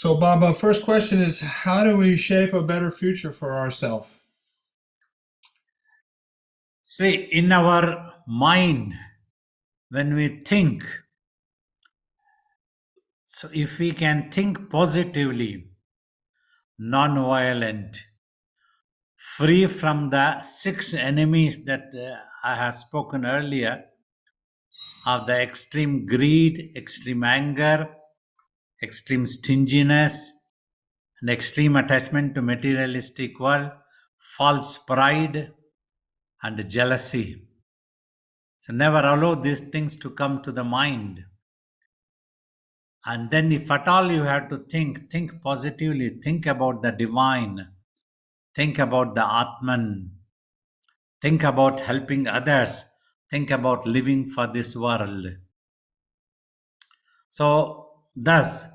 So, Baba, first question is how do we shape a better future for ourselves? See, in our mind, when we think, so if we can think positively, non-violent, free from the six enemies that I have spoken earlier of the extreme greed, extreme anger, extreme stinginess, and extreme attachment to materialistic world, false pride, and jealousy. So never allow these things to come to the mind. And then, if at all you have to think positively, think about the divine, think about the Atman, think about helping others, think about living for this world. So, thus,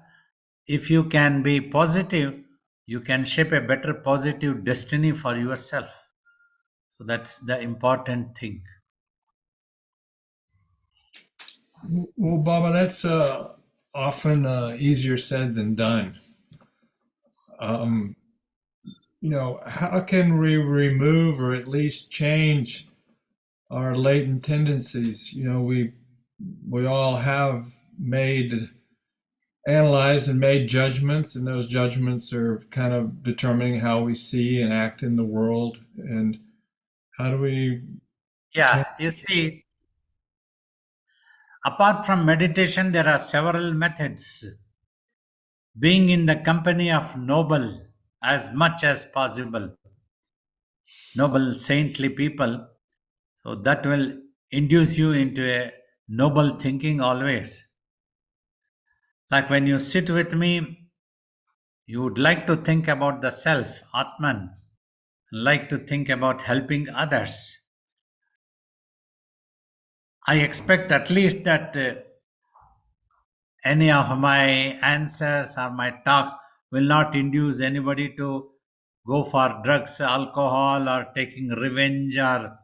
if you can be positive, you can shape a better positive destiny for yourself. So, that's the important thing. Well, Baba, that's often easier said than done. Um, how can we remove or at least change our latent tendencies? We all have made analyzed and made judgments, and those judgments are kind of determining how we see and act in the world. And how do we change? Yeah, you see, apart from meditation, there are several methods. Being in the company of noble as much as possible, noble, saintly people, so that will induce you into a noble thinking always. Like when you sit with me, you would like to think about the self, Atman, like to think about helping others. I expect at least that any of my answers or my talks will not induce anybody to go for drugs, alcohol, or taking revenge, or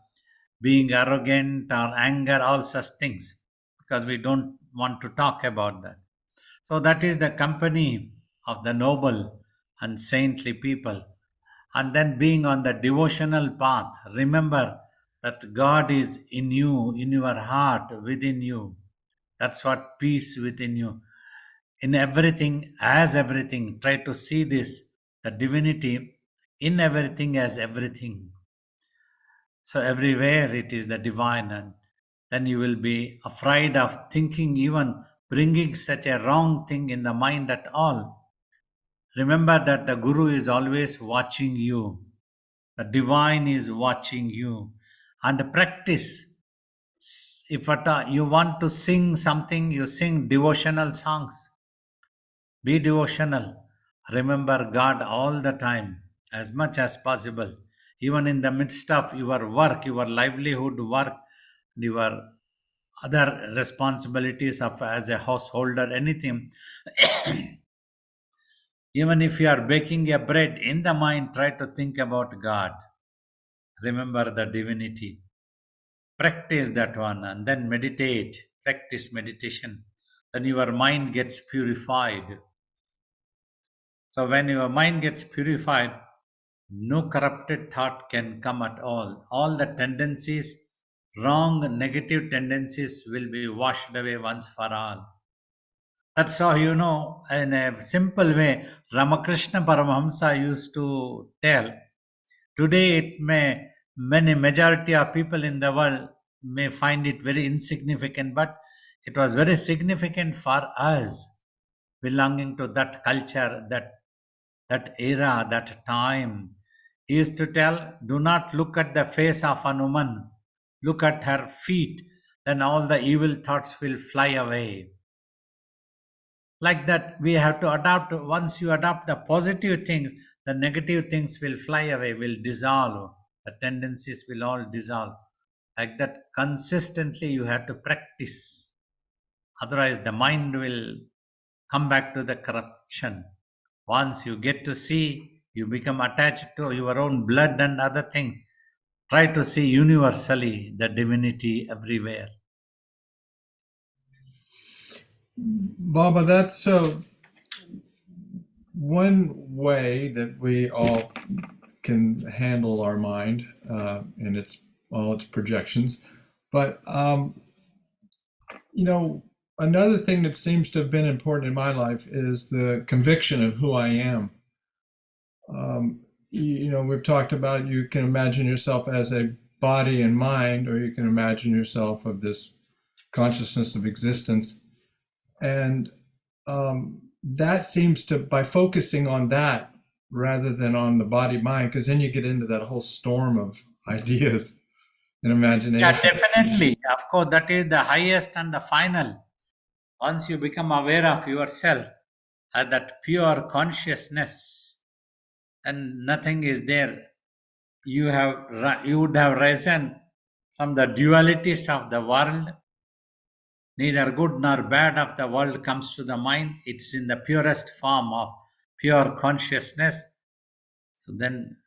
being arrogant, or anger, all such things, because we don't want to talk about that. So, that is the company of the noble and saintly people. And then being on the devotional path, remember that God is in you, in your heart, within you. That's what peace within you. In everything, as everything, try to see this, the divinity in everything as everything. So everywhere it is the divine, and then you will be afraid of thinking, even bringing such a wrong thing in the mind at all. Remember that the Guru is always watching you, the divine is watching you, and practice. If at all you want to sing something, you sing devotional songs. Be devotional. Remember God all the time, as much as possible. Even in the midst of your work, your livelihood work, your other responsibilities of as a householder, anything. Even if you are baking a bread, in the mind, try to think about God. Remember the divinity. Practice that one and then meditate. Practice meditation. Then your mind gets purified. So when your mind gets purified, no corrupted thought can come at all. All the tendencies, wrong, negative tendencies will be washed away once for all. That's how in a simple way, Ramakrishna Paramahamsa used to tell. Today, it may many majority of people in the world may find it very insignificant, but it was very significant for us, belonging to that culture, that era, that time. He used to tell, do not look at the face of a woman, look at her feet, then all the evil thoughts will fly away. Like that, we have to adopt. Once you adopt the positive things, the negative things will fly away, will dissolve. The tendencies will all dissolve. Like that, consistently, you have to practice. Otherwise, the mind will come back to the corruption. Once you get to see, you become attached to your own blood and other things. Try to see universally the divinity everywhere. Baba, that's one way that we all can handle our mind and all its projections. But another thing that seems to have been important in my life is the conviction of who I am. We've talked about you can imagine yourself as a body and mind, or you can imagine yourself of this consciousness of existence. And that seems to, by focusing on that rather than on the body mind, because then you get into that whole storm of ideas and Yeah, imagination. definitely. Of course, that is the highest and the final. Once you become aware of yourself as that pure consciousness, and nothing is there, you would have risen from the dualities of the world. Neither good nor bad of the world comes to the mind. It's in the purest form of pure consciousness. So then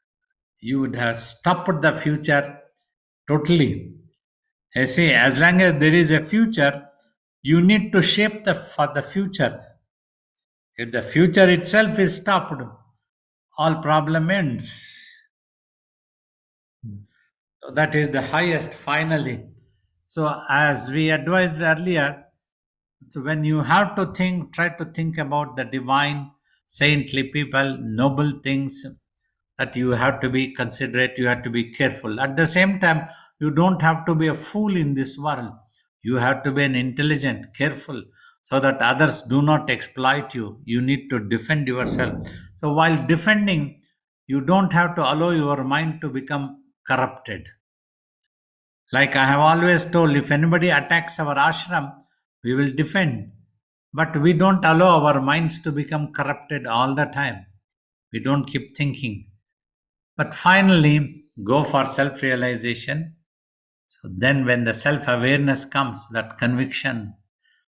you would have stopped the future totally. I say, as long as there is a future, you need to shape for the future. If the future itself is stopped, all problem ends. So that is the highest finally. So as we advised earlier, so when you have to think, try to think about the divine, saintly people, noble things, that you have to be considerate, you have to be careful. At the same time, you don't have to be a fool in this world. You have to be an intelligent, careful, so that others do not exploit you. You need to defend yourself. So while defending, you don't have to allow your mind to become corrupted. Like I have always told, if anybody attacks our ashram, we will defend. But we don't allow our minds to become corrupted all the time. We don't keep thinking. But finally, go for self realization. So then, when the self awareness comes, that conviction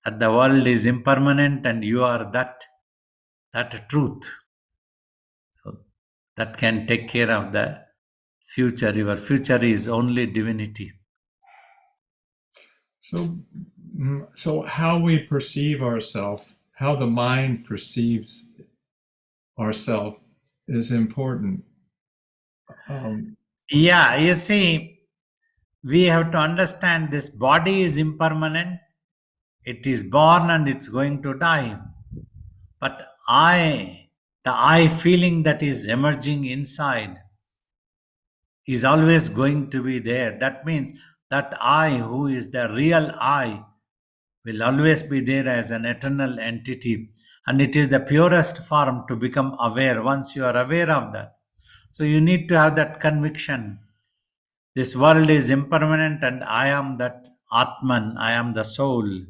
that the world is impermanent and you are that truth. So that can take care of the future. Your future is only divinity. So how we perceive ourselves, how the mind perceives ourselves, is important. Yeah, you see, we have to understand this body is impermanent. It is born and it's going to die. But the I feeling that is emerging inside, is always going to be there. That means that I, who is the real I, will always be there as an eternal entity. And it is the purest form to become aware once you are aware of that. So you need to have that conviction. This world is impermanent and I am that Atman, I am the soul.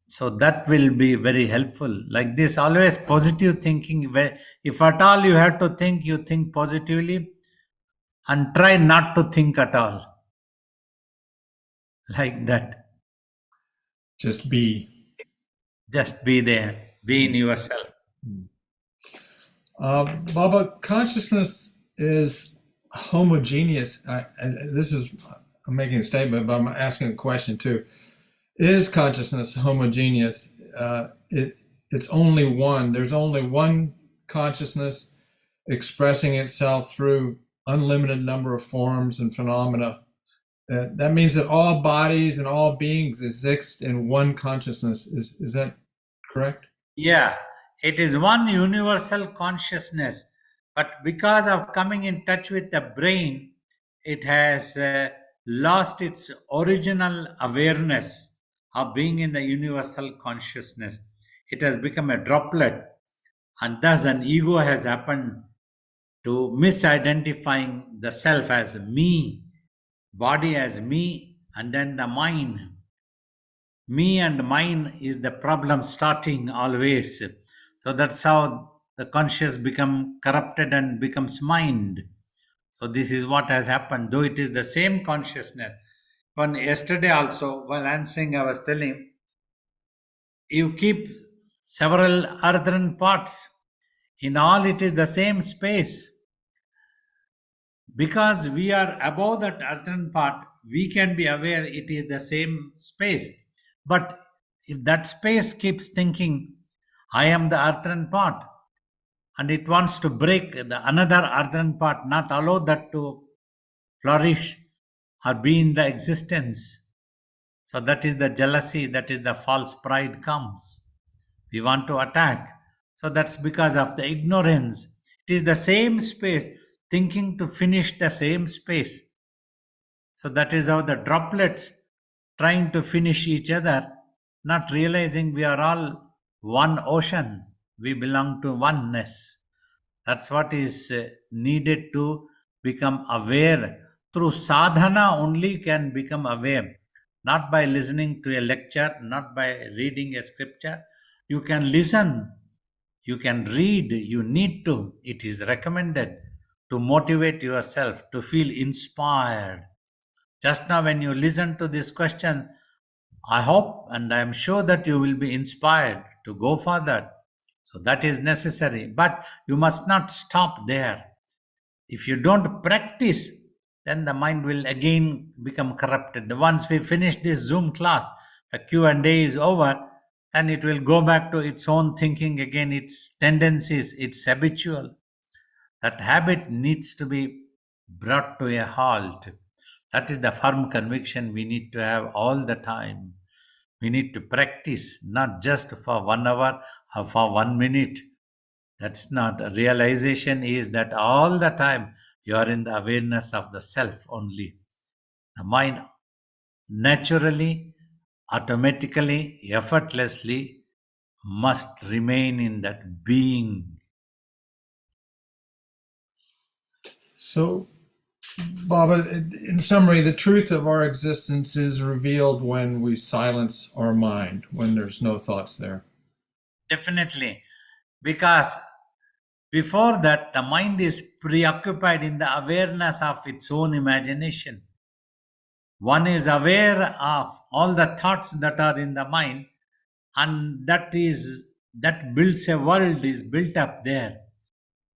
So that will be very helpful. Like this, always positive thinking. If at all you have to think, you think positively and try not to think at all. Like that. Just be. Just be there, be in yourself. Baba, consciousness is homogeneous. I'm making a statement, but I'm asking a question too. Is consciousness homogeneous? It's only one. There's only one consciousness expressing itself through unlimited number of forms and phenomena. That means that all bodies and all beings exist in one consciousness. Is that correct? Yeah, it is one universal consciousness, but because of coming in touch with the brain, it has lost its original awareness of being in the universal consciousness. It has become a droplet, and thus an ego has happened to misidentifying the self as me, body as me, and then the mind. Me and mine is the problem starting always. So that's how the conscious become corrupted and becomes mind. So this is what has happened, though it is the same consciousness. When yesterday also, while answering, I was telling you keep several earthen pots. In all, it is the same space. Because we are above that earthen pot, we can be aware it is the same space. But if that space keeps thinking, I am the earthen pot, and it wants to break the another earthen pot, not allow that to flourish or be in the existence. So that is the jealousy, that is the false pride comes. We want to attack. So that's because of the ignorance. It is the same space, thinking to finish the same space. So that is how the droplets trying to finish each other, not realizing we are all one ocean. We belong to oneness. That's what is needed to become aware. Through sadhana only can become aware, not by listening to a lecture, not by reading a scripture. You can listen, you can read, you need to. It is recommended to motivate yourself, to feel inspired. Just now, when you listen to this question, I hope and I am sure that you will be inspired to go further. So that is necessary. But you must not stop there. If you don't practice, then the mind will again become corrupted. Once we finish this Zoom class, the Q&A is over, then it will go back to its own thinking again, its tendencies, its habitual. That habit needs to be brought to a halt. That is the firm conviction we need to have all the time. We need to practice, not just for 1 hour or for 1 minute. That's not. Realization is that all the time you are in the awareness of the self only. The mind naturally, automatically, effortlessly must remain in that being. So, Baba, in summary, the truth of our existence is revealed when we silence our mind, when there's no thoughts there. Definitely. Because before that, the mind is preoccupied in the awareness of its own imagination. One is aware of all the thoughts that are in the mind, and that builds a world is built up there.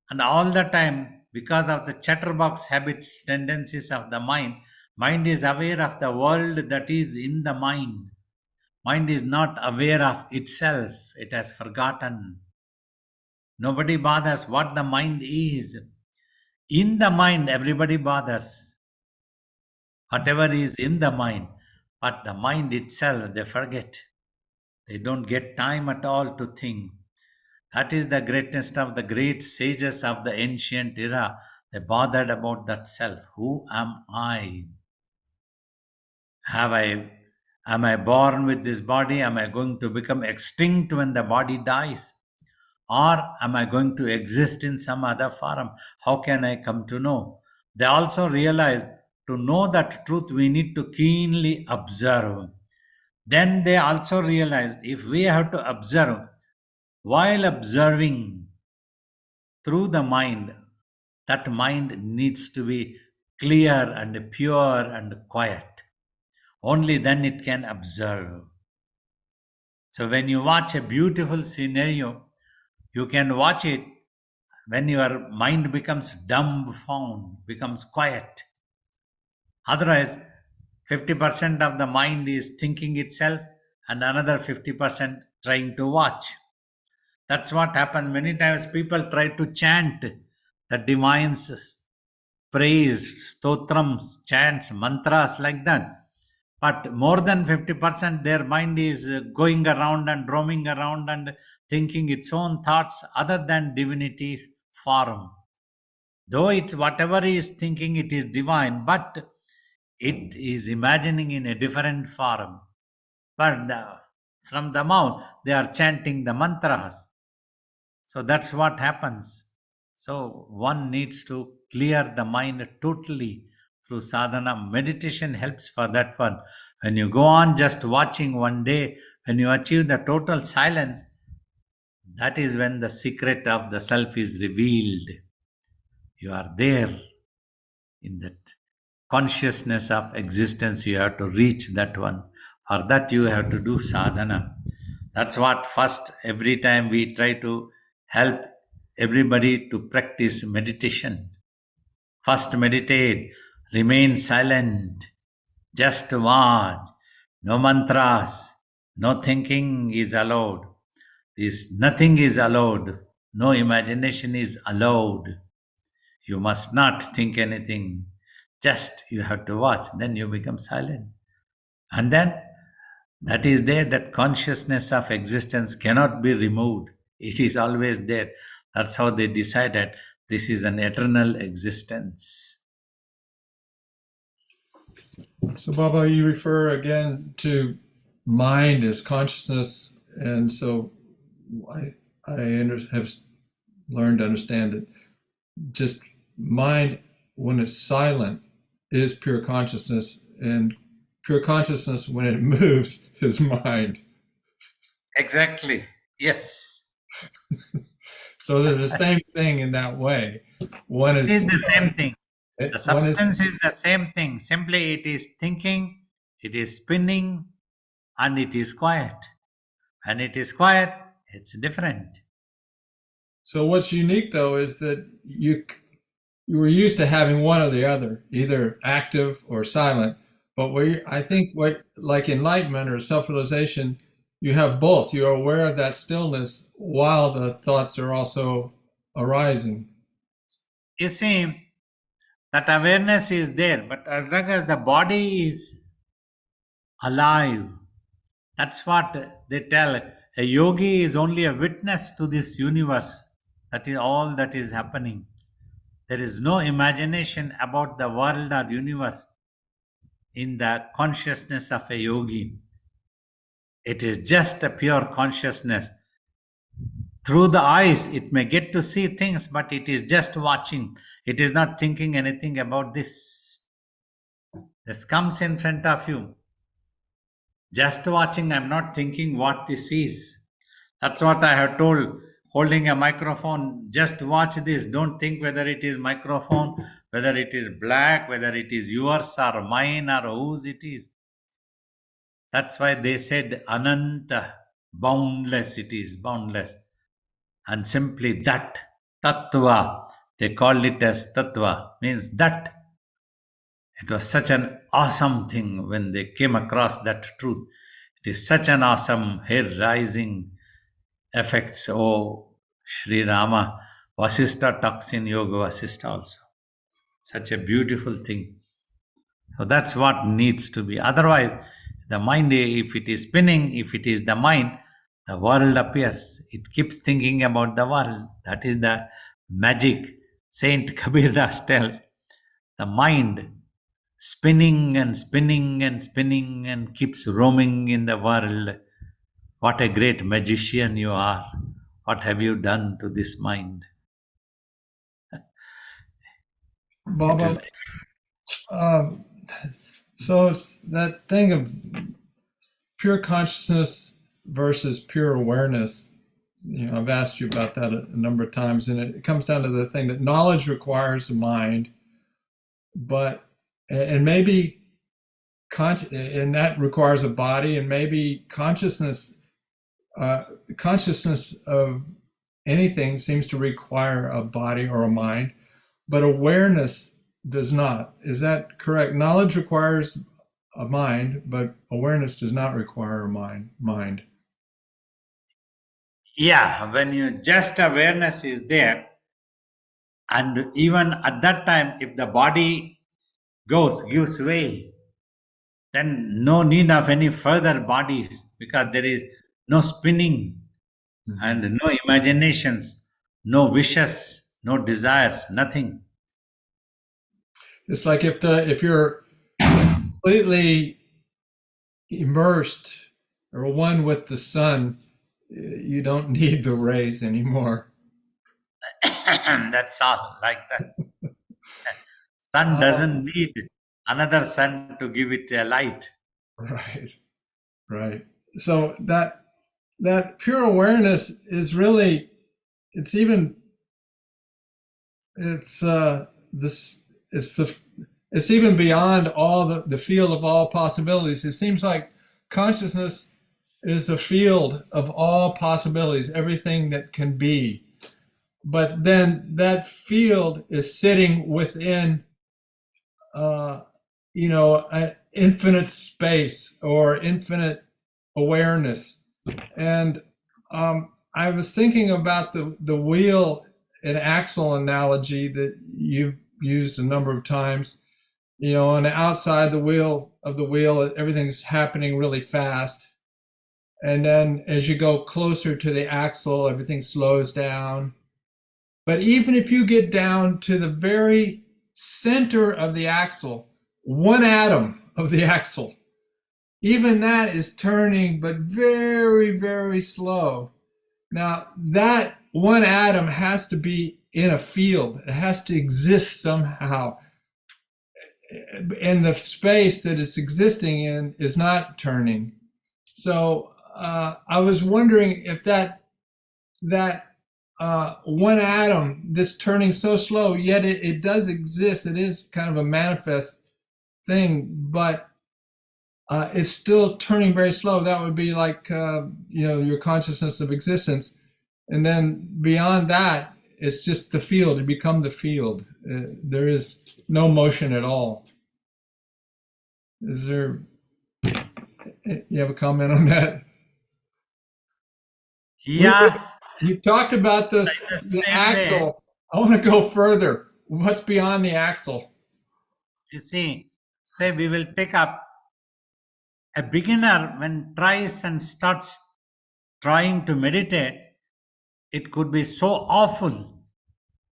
And all the time, because of the chatterbox habits, tendencies of the mind is aware of the world that is in the mind. Mind is not aware of itself, it has forgotten. Nobody bothers what the mind is. In the mind, everybody bothers. Whatever is in the mind, but the mind itself, they forget. They don't get time at all to think. That is the greatness of the great sages of the ancient era. They bothered about that self. Who am I? Have I am I born with this body? Am I going to become extinct when the body dies? Or am I going to exist in some other form? How can I come to know? They also realized to know that truth we need to keenly observe. Then they also realized if we have to observe, while observing through the mind, that mind needs to be clear and pure and quiet. Only then it can observe. So when you watch a beautiful scenario, you can watch it when your mind becomes dumbfound, becomes quiet. Otherwise, 50% of the mind is thinking itself and another 50% trying to watch. That's what happens. Many times people try to chant the divine's praise, stotrams, chants, mantras like that. But more than 50% their mind is going around and roaming around and thinking its own thoughts other than divinity form. Though it's whatever he is thinking, it is divine, but it is imagining in a different form. But from the mouth, they are chanting the mantras. So that's what happens. So one needs to clear the mind totally through sadhana. Meditation helps for that one. When you go on just watching one day, when you achieve the total silence, that is when the secret of the self is revealed. You are there in that consciousness of existence. You have to reach that one. For that, you have to do sadhana. That's what first, every time we try to help everybody to practice meditation. First, meditate, remain silent, just watch. No mantras, no thinking is allowed. This nothing is allowed. No imagination is allowed. You must not think anything. Just you have to watch. Then you become silent. And then that is there, that consciousness of existence cannot be removed. It is always there. That's how they decided this is an eternal existence. So, Baba, you refer again to mind as consciousness, and so have learned to understand that just mind, when it's silent, is pure consciousness, and pure consciousness, when it moves, is mind. Exactly. Yes. So they're the same thing in that way. One It is is the same thing. The one is substance is the same thing. Simply it is thinking, it is spinning, and it is quiet. When it is quiet, it's different. so. What's unique though is that you were used to having one or the other, either active or silent. But I think what, like enlightenment or self-realization, you have both. You're aware of that stillness while the thoughts are also arising. You see, that awareness is there, but as long as the body is alive, that's what they tell. A yogi is only a witness to this universe. That is all that is happening. There is no imagination about the world or universe in the consciousness of a yogi. It is just a pure consciousness. Through the eyes, it may get to see things, but it is just watching. It is not thinking anything about this. This comes in front of you. Just watching, I'm not thinking what this is. That's what I have told. Holding a microphone, just watch this. Don't think whether it is microphone, whether it is black, whether it is yours or mine or whose it is. That's why they said Ananta, boundless, it is boundless. And simply that, Tattva, they called it as Tattva, means that. It was such an awesome thing when they came across that truth. It is such an awesome hair rising effects. Oh, Sri Rama, Vasistha talks in Yoga Vasistha also. Such a beautiful thing. So that's what needs to be. Otherwise, the mind, if it is spinning, if it is the mind, the world appears. It keeps thinking about the world. That is the magic. Saint Kabir Das tells the mind spinning and spinning and spinning and keeps roaming in the world. What a great magician you are. What have you done to this mind? Baba, um, so it's that thing of pure consciousness versus pure awareness. I've asked you about that a number of times, and it comes down to the thing that knowledge requires a mind, but and maybe and that requires a body, and maybe consciousness of anything seems to require a body or a mind, but awareness does not. Is that correct? Knowledge requires a mind, but awareness does not require a mind. Yeah, when you just awareness is there, and even at that time, if the body gives way, then no need of any further bodies because there is no spinning and no imaginations, no wishes, no desires, nothing. It's like if you're completely immersed or one with the sun, you don't need the rays anymore. That's all, like that. Sun doesn't need another sun to give it a light. Right. So that pure awareness is really, it's even, it's this, it's even beyond all the field of all possibilities. It seems like consciousness is the field of all possibilities, everything that can be. But then that field is sitting within, an infinite space or infinite awareness. And I was thinking about the wheel and axle analogy that you've used a number of times. You know, on the outside the wheel, everything's happening really fast. And then as you go closer to the axle, everything slows down. But even if you get down to the very center of the axle, one atom of the axle, even that is turning, but very, very slow. Now, that one atom has to be in a field, it has to exist somehow. And the space that it's existing in is not turning. So I was wondering if that one atom, this turning so slow, yet it does exist. It is kind of a manifest thing, but it's still turning very slow. That would be like your consciousness of existence, and then beyond that, it's just the field. You become the field. There is no motion at all. Is there? You have a comment on that? Yeah, You talked about this, like the the same way. axle. I want to go further. What's beyond the axle? You see, say we will take up a beginner when tries and starts trying to meditate, it could be so awful.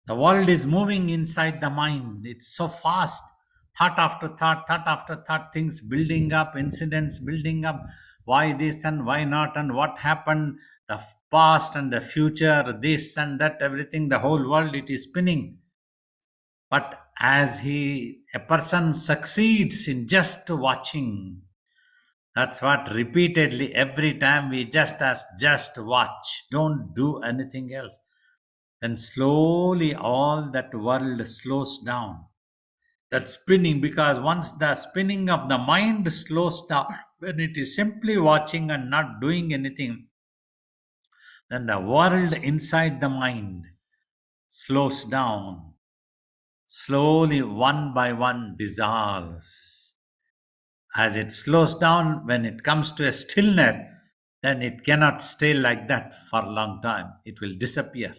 The world is moving inside the mind. It's so fast. Thought after thought, things building up, incidents building up. Why this and why not, and what happened, the past and the future, this and that, everything, the whole world, it is spinning. But a person succeeds in just watching. That's what repeatedly every time we just ask, just watch, don't do anything else. Then slowly all that world slows down. That spinning, because once the spinning of the mind slows down, when it is simply watching and not doing anything, then the world inside the mind slows down. Slowly, one by one, dissolves. As it slows down, when it comes to a stillness, then it cannot stay like that for a long time. It will disappear.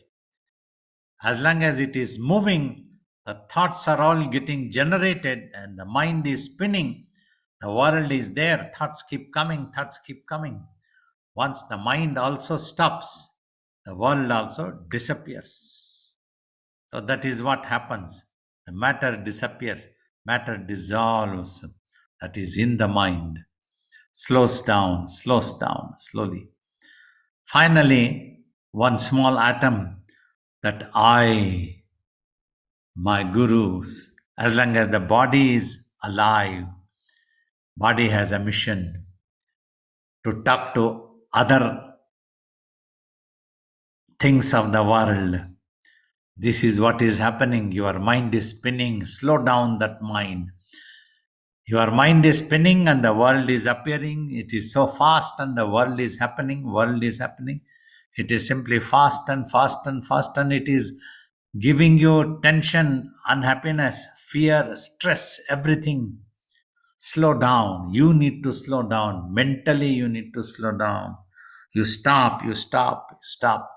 As long as it is moving, the thoughts are all getting generated and the mind is spinning. The world is there. Thoughts keep coming, thoughts keep coming. Once the mind also stops, the world also disappears. So that is what happens. The matter disappears, matter dissolves. That is in the mind. Slows down slowly. Finally, one small atom, that I, my gurus, as long as the body is alive, body has a mission to talk to other things of the world. This is what is happening. Your mind is spinning. Slow down that mind. Your mind is spinning and the world is appearing. It is so fast and the world is happening. World is happening. It is simply fast and fast and fast, and it is giving you tension, unhappiness, fear, stress, everything. Slow down. You need to slow down. Mentally, you need to slow down. You stop, you stop, you stop.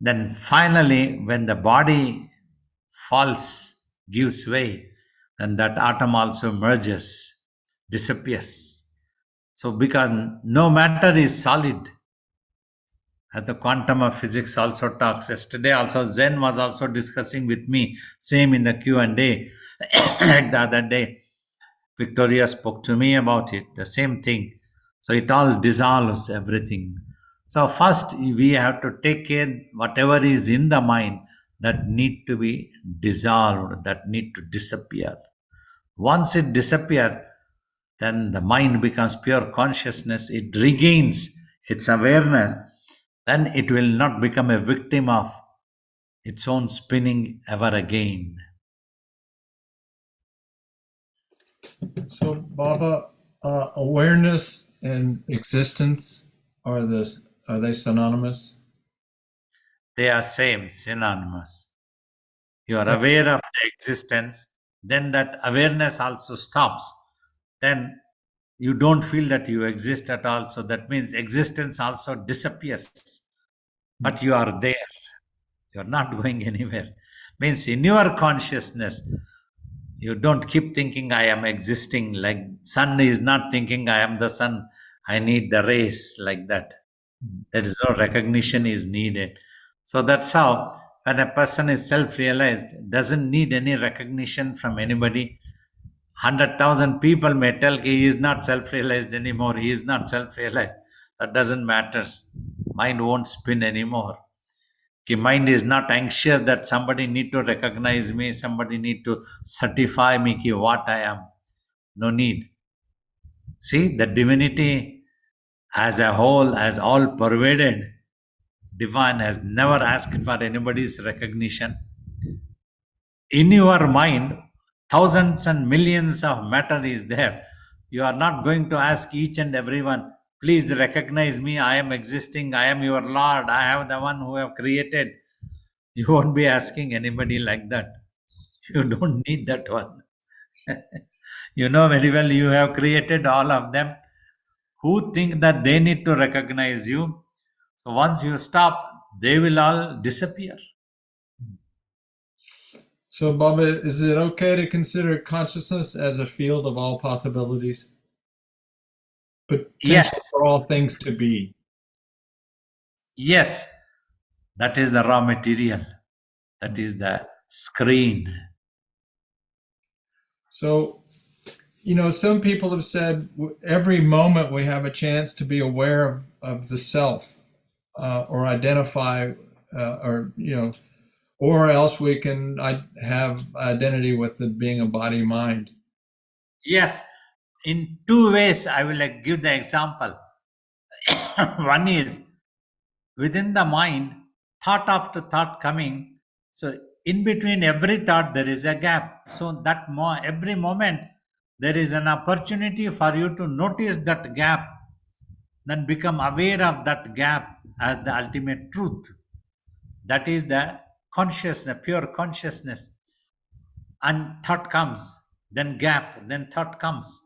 Then finally, when the body falls, gives way, then that atom also merges, disappears. So, because no matter is solid, as the quantum of physics also talks. Yesterday also Zen was also discussing with me, same in the Q&A. Like the other day, Victoria spoke to me about it, the same thing. So it all dissolves everything. So first we have to take care whatever is in the mind that need to be dissolved, that need to disappear. Once it disappears, then the mind becomes pure consciousness. It regains its awareness. Then it will not become a victim of its own spinning ever again. So, Baba, awareness and existence are they synonymous? They are same, synonymous. You are Yeah. aware of the existence, then that awareness also stops. Then you don't feel that you exist at all. So that means existence also disappears. But you are there. You're not going anywhere. Means in your consciousness, you don't keep thinking I am existing. Like sun is not thinking I am the sun. I need the rays like that. There is no recognition is needed. So that's how when a person is self-realized, doesn't need any recognition from anybody. 100,000 people may tell he is not self-realized anymore. He is not self-realized. That doesn't matter. Mind won't spin anymore. Ki mind is not anxious that somebody need to recognize me, somebody need to certify me ki what I am. No need. See, the divinity as a whole, as all pervaded, divine has never asked for anybody's recognition. In your mind, thousands and millions of matter is there. You are not going to ask each and everyone, please recognize me, I am existing, I am your Lord, I am the one who have created. You won't be asking anybody like that. You don't need that one. You know very well you have created all of them who think that they need to recognize you. So once you stop, they will all disappear. So, Baba, is it okay to consider consciousness as a field of all possibilities? Potential Yes, for all things to be. yes, that is the raw material. That is the screen. So, some people have said every moment we have a chance to be aware of the self or identify, or else we can have identity with the being a body mind. Yes, in two ways I will give the example. One is within the mind, thought after thought coming. So in between every thought there is a gap. So that every moment there is an opportunity for you to notice that gap, then become aware of that gap as the ultimate truth. That is the consciousness, pure consciousness. And thought comes, then gap, then thought comes.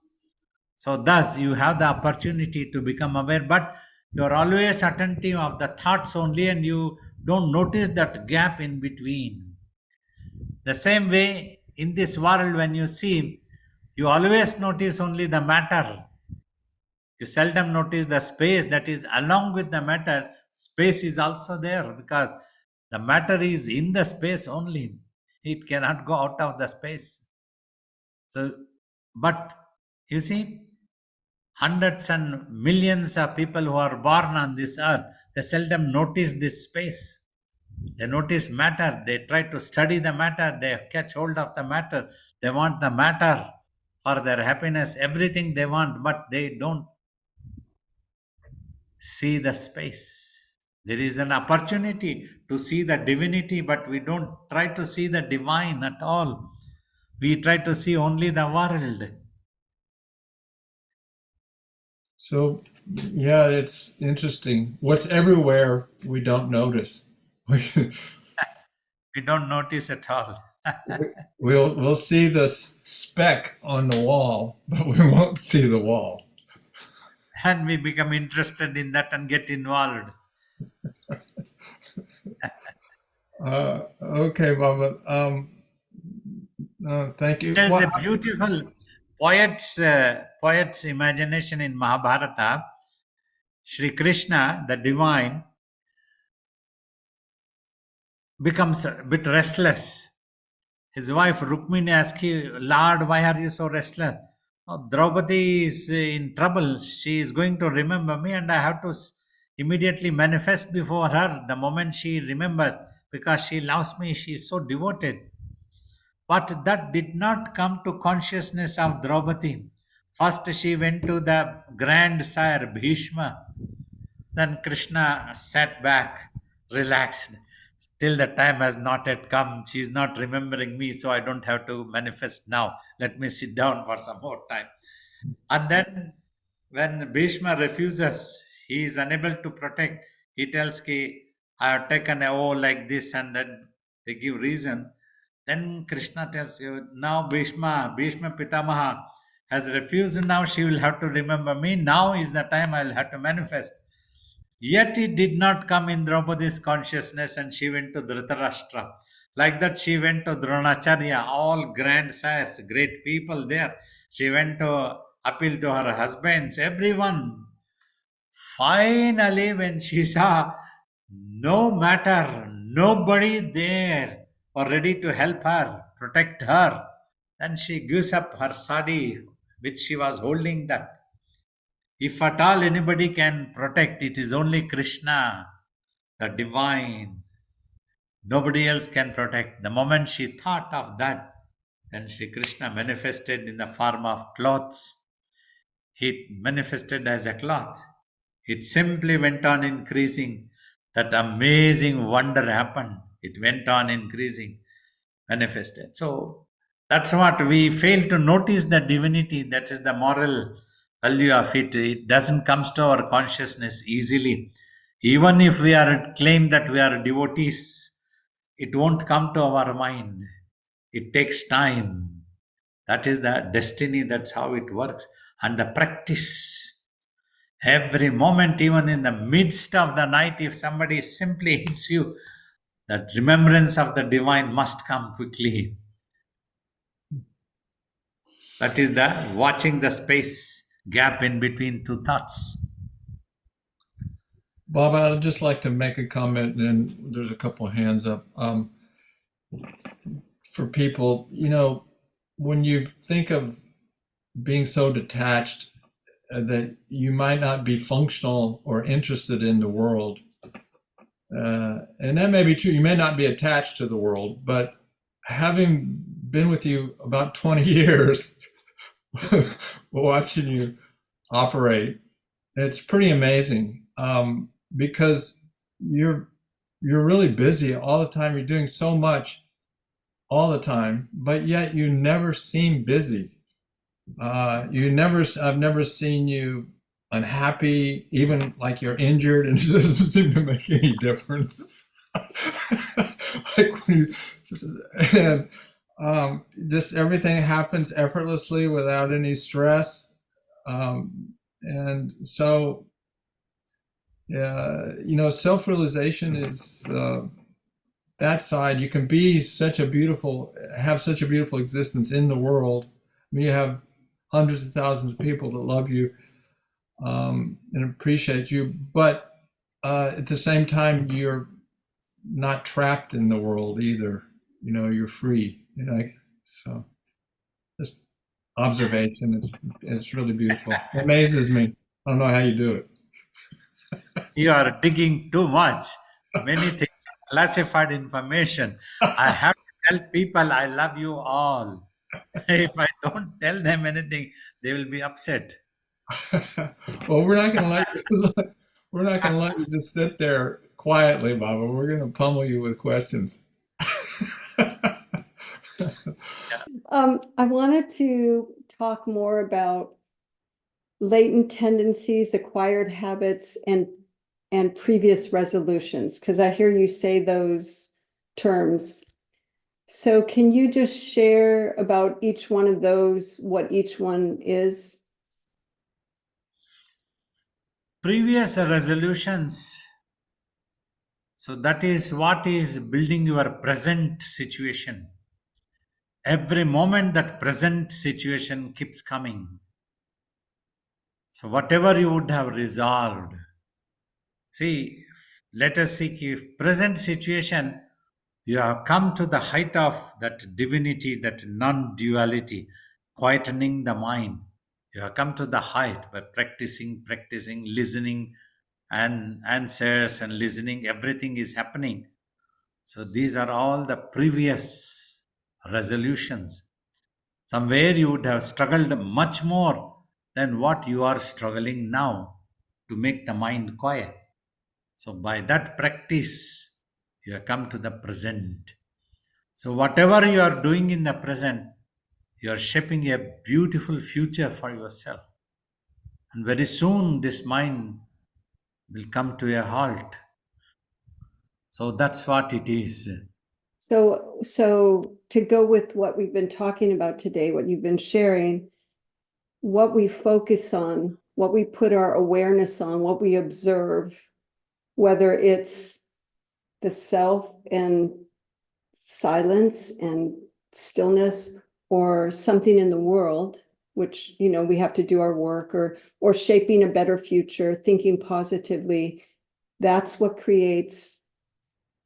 So thus you have the opportunity to become aware, but you're always attentive of the thoughts only and you don't notice that gap in between. The same way in this world, when you see, you always notice only the matter. You seldom notice the space that is along with the matter. Space is also there because the matter is in the space only. It cannot go out of the space. So, but you see, hundreds and millions of people who are born on this earth, they seldom notice this space. They notice matter, they try to study the matter, they catch hold of the matter, they want the matter for their happiness, everything they want, but they don't see the space. There is an opportunity to see the divinity, but we don't try to see the divine at all. We try to see only the world. So, yeah, it's interesting. What's everywhere we don't notice. We don't notice at all. We'll see the speck on the wall, but we won't see the wall. And we become interested in that and get involved. Okay, Baba. Thank you. There's a beautiful poet's imagination in Mahabharata. Sri Krishna, the divine, becomes a bit restless. His wife Rukmini asks him, Lord, why are you so restless? Oh, Draupadi is in trouble. She is going to remember me, and I have to immediately manifest before her the moment she remembers because she loves me. She is so devoted. But that did not come to consciousness of Draupadi. First, she went to the grandsire Bhishma. Then Krishna sat back, relaxed. Till the time has not yet come. She is not remembering me, so I don't have to manifest now. Let me sit down for some more time. And then, when Bhishma refuses, he is unable to protect. He tells ki, I have taken a oath like this, and then they give reason. Then Krishna tells you, now Bhishma Pitamaha, has refused. Now she will have to remember me. Now is the time I'll have to manifest. Yet it did not come in Draupadi's consciousness, and she went to Dhritarashtra. Like that, she went to Dronacharya, all grandsires, great people there. She went to appeal to her husbands, everyone. Finally, when she saw no matter, nobody there or ready to help her, protect her, then she gives up her sari, which she was holding that. If at all anybody can protect, it is only Krishna, the divine. Nobody else can protect. The moment she thought of that, then Sri Krishna manifested in the form of cloths. He manifested as a cloth. It simply went on increasing. That amazing wonder happened. It went on increasing, manifested. So that's what we fail to notice the divinity. That is the moral value of it. It doesn't come to our consciousness easily. Even if we are claim that we are devotees, it won't come to our mind. It takes time. That is the destiny. That's how it works. And the practice. Every moment, even in the midst of the night, if somebody simply hits you, that remembrance of the divine must come quickly. That is the watching the space gap in between two thoughts. Bob, I'd just like to make a comment, and there's a couple of hands up. For people, when you think of being so detached that you might not be functional or interested in the world, and that may be true. You may not be attached to the world, but having been with you about 20 years, watching you operate, it's pretty amazing, because you're really busy all the time. You're doing so much all the time, but yet you never seem busy. I've never seen you unhappy, even like you're injured, and it doesn't seem to make any difference. Like when and just everything happens effortlessly without any stress. And so, self-realization is that side. You can have such a beautiful existence in the world. I mean, you have hundreds of thousands of people that love you, and appreciate you, but at the same time, you're not trapped in the world either. You're free. So just observation. It's really beautiful. It amazes me. I don't know how you do it. You are digging too much. Many things are classified information. I have to tell people I love you all. If I don't tell them anything, they will be upset. Well, we're not going to let you just sit there quietly, Baba. We're going to pummel you with questions. I wanted to talk more about latent tendencies, acquired habits, and previous resolutions, because I hear you say those terms. So can you just share about each one of those, what each one is? Previous resolutions. So that is what is building your present situation. Every moment that present situation keeps coming. So whatever you would have resolved. See, let us see if present situation you have come to the height of that divinity, that non-duality, quietening the mind. You have come to the height by practicing, listening, and answers and listening. Everything is happening. So these are all the previous resolutions. Somewhere you would have struggled much more than what you are struggling now to make the mind quiet. So by that practice, you have come to the present. So whatever you are doing in the present, you are shaping a beautiful future for yourself. And very soon this mind will come to a halt. So that's what it is. So to go with what we've been talking about today, what you've been sharing, what we focus on, what we put our awareness on, what we observe, whether it's the self and silence and stillness, or something in the world, which, we have to do our work, or shaping a better future, thinking positively. That's what creates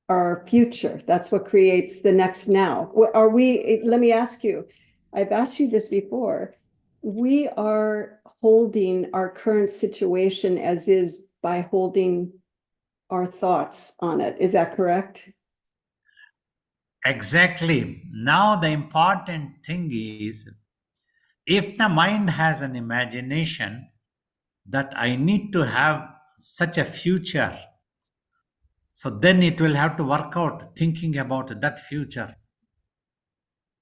our future. That's what creates the next now. Let me ask you, I've asked you this before. We are holding our current situation as is by holding our thoughts on it. Is that correct? Exactly. Now, the important thing is, if the mind has an imagination that I need to have such a future, so then it will have to work out thinking about that future.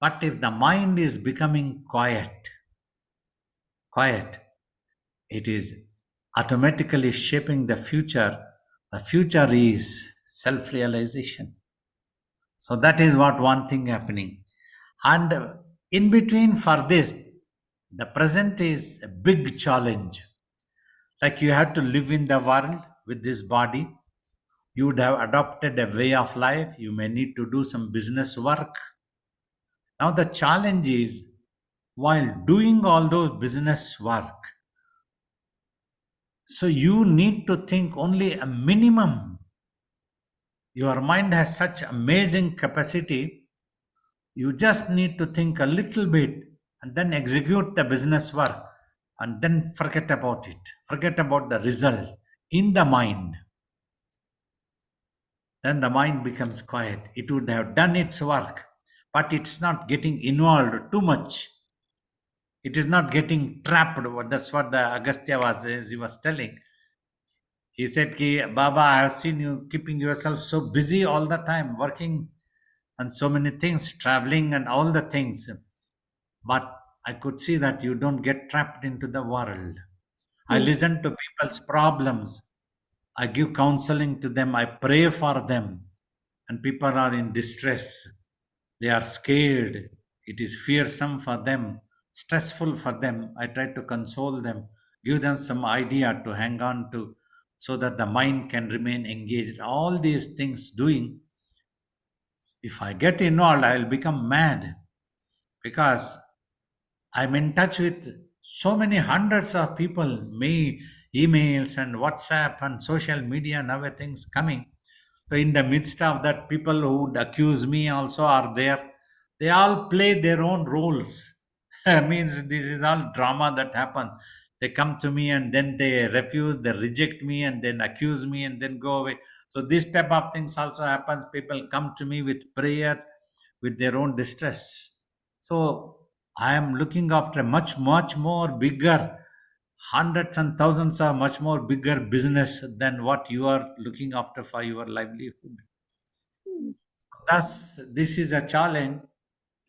But if the mind is becoming quiet, it is automatically shaping the future. The future is self realization. So that is what one thing happening. And in between for this, the present is a big challenge. Like you have to live in the world with this body. You would have adopted a way of life. You may need to do some business work. Now the challenge is, while doing all those business work, so you need to think only a minimum. Your mind has such amazing capacity. You just need to think a little bit and then execute the business work and then forget about it. Forget about the result in the mind. Then the mind becomes quiet. It would have done its work, but it's not getting involved too much. It is not getting trapped. That's what the Agastya was, as he was telling. He said, Ki, Baba, I have seen you keeping yourself so busy all the time, working on so many things, traveling and all the things. But I could see that you don't get trapped into the world. I Mm. listen to people's problems. I give counseling to them. I pray for them. And people are in distress. They are scared. It is fearsome for them, stressful for them. I try to console them, give them some idea to hang on to so that the mind can remain engaged. All these things doing, if I get involved, I will become mad because I'm in touch with so many hundreds of people, me, emails and WhatsApp and social media and other things coming. So in the midst of that, people who would accuse me also are there. They all play their own roles. Means this is all drama that happens. They come to me and then they refuse, they reject me and then accuse me and then go away. So this type of things also happens. People come to me with prayers, with their own distress. So I am looking after a much more bigger, hundreds and thousands of much more bigger business than what you are looking after for your livelihood. Thus, this is a challenge.